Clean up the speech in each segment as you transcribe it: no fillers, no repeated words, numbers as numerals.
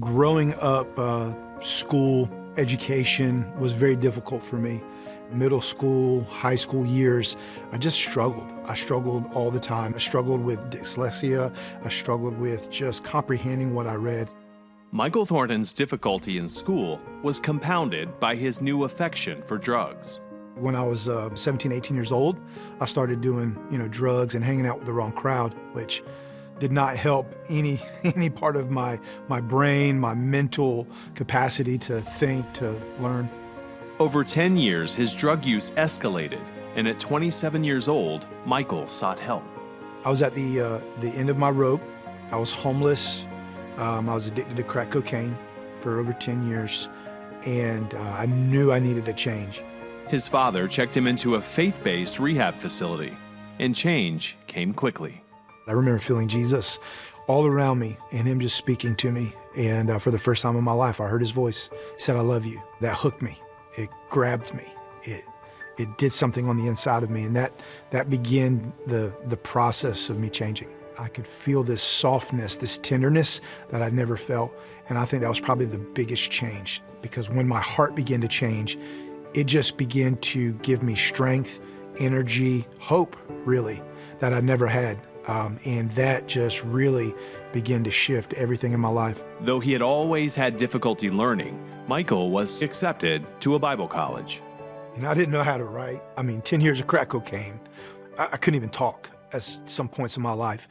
Growing up, school education was very difficult for me. Middle school, high school years, I just struggled. I struggled all the time. I struggled with dyslexia. I struggled with just comprehending what I read. Michael Thornton's difficulty in school was compounded by his new affection for drugs. When I was 17, 18 years old, I started doing, drugs and hanging out with the wrong crowd, which did not help any part of my brain, my mental capacity to think, to learn. Over 10 years, his drug use escalated, and at 27 years old, Michael sought help. I was at the end of my rope. I was homeless. I was addicted to crack cocaine for over 10 years, and I knew I needed a change. His father checked him into a faith-based rehab facility, and change came quickly. I remember feeling Jesus all around me and him just speaking to me. And for the first time in my life, I heard his voice. He said, "I love you." That hooked me. It grabbed me. It did something on the inside of me. And that began the process of me changing. I could feel this softness, this tenderness that I'd never felt. And I think that was probably the biggest change, because when my heart began to change, it just began to give me strength, energy, hope, really, that I never had. And that just really began to shift everything in my life. Though he had always had difficulty learning, Michael was accepted to a Bible college. I didn't know how to write. 10 years of crack cocaine. I couldn't even talk at some points in my life.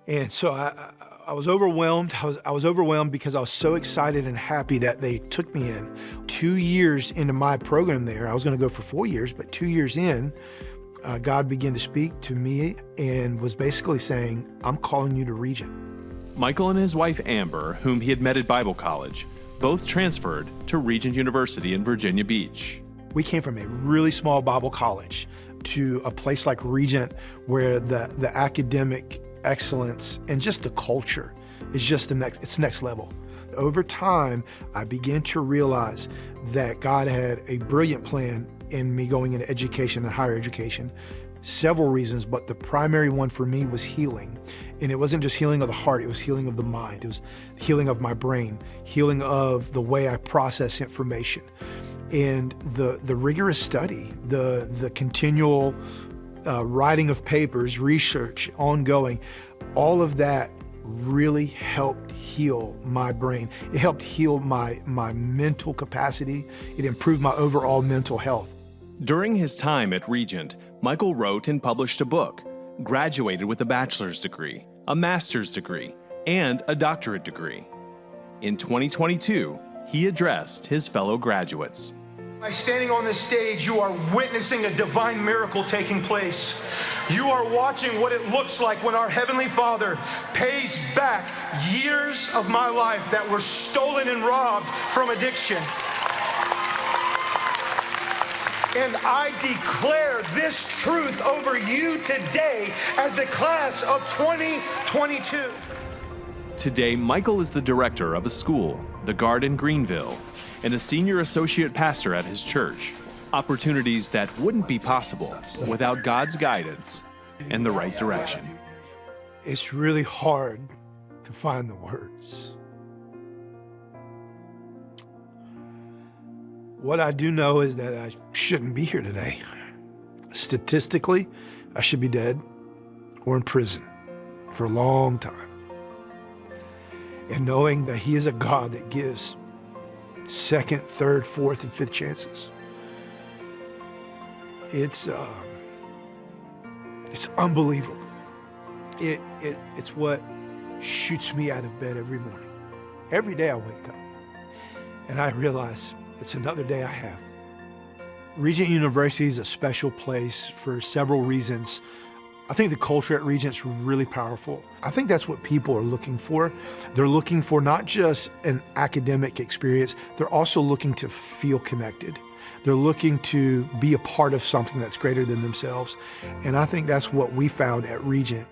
And so I was overwhelmed. I was overwhelmed because I was so excited and happy that they took me in. 2 years into my program there, I was going to go for 4 years, but 2 years in, God began to speak to me and was basically saying, "I'm calling you to Regent." Michael and his wife Amber, whom he had met at Bible college, both transferred to Regent University in Virginia Beach. We came from a really small Bible college to a place like Regent, where the academic excellence and just the culture is just it's next level. Over time, I began to realize that God had a brilliant plan in me going into education and higher education. Several reasons, but the primary one for me was healing. And it wasn't just healing of the heart, it was healing of the mind. It was healing of my brain, healing of the way I process information. And the rigorous study, the continual writing of papers, research, ongoing, all of that really helped heal my brain. It helped heal my mental capacity. It improved my overall mental health. During his time at Regent, Michael wrote and published a book, graduated with a bachelor's degree, a master's degree, and a doctorate degree. In 2022, he addressed his fellow graduates. By standing on this stage, you are witnessing a divine miracle taking place. You are watching what it looks like when our Heavenly Father pays back years of my life that were stolen and robbed from addiction. And I declare this truth over you today as the class of 2022. Today, Michael is the director of a school, the Garden Greenville, and a senior associate pastor at his church. Opportunities that wouldn't be possible without God's guidance and the right direction. It's really hard to find the words. What I do know is that I shouldn't be here today. Statistically, I should be dead or in prison for a long time. And knowing that He is a God that gives second, third, fourth, and fifth chances. It's unbelievable. It's what shoots me out of bed every morning. Every day I wake up and I realize it's another day I have. Regent University is a special place for several reasons. I think the culture at Regent's really powerful. I think that's what people are looking for. They're looking for not just an academic experience, they're also looking to feel connected. They're looking to be a part of something that's greater than themselves. And I think that's what we found at Regent.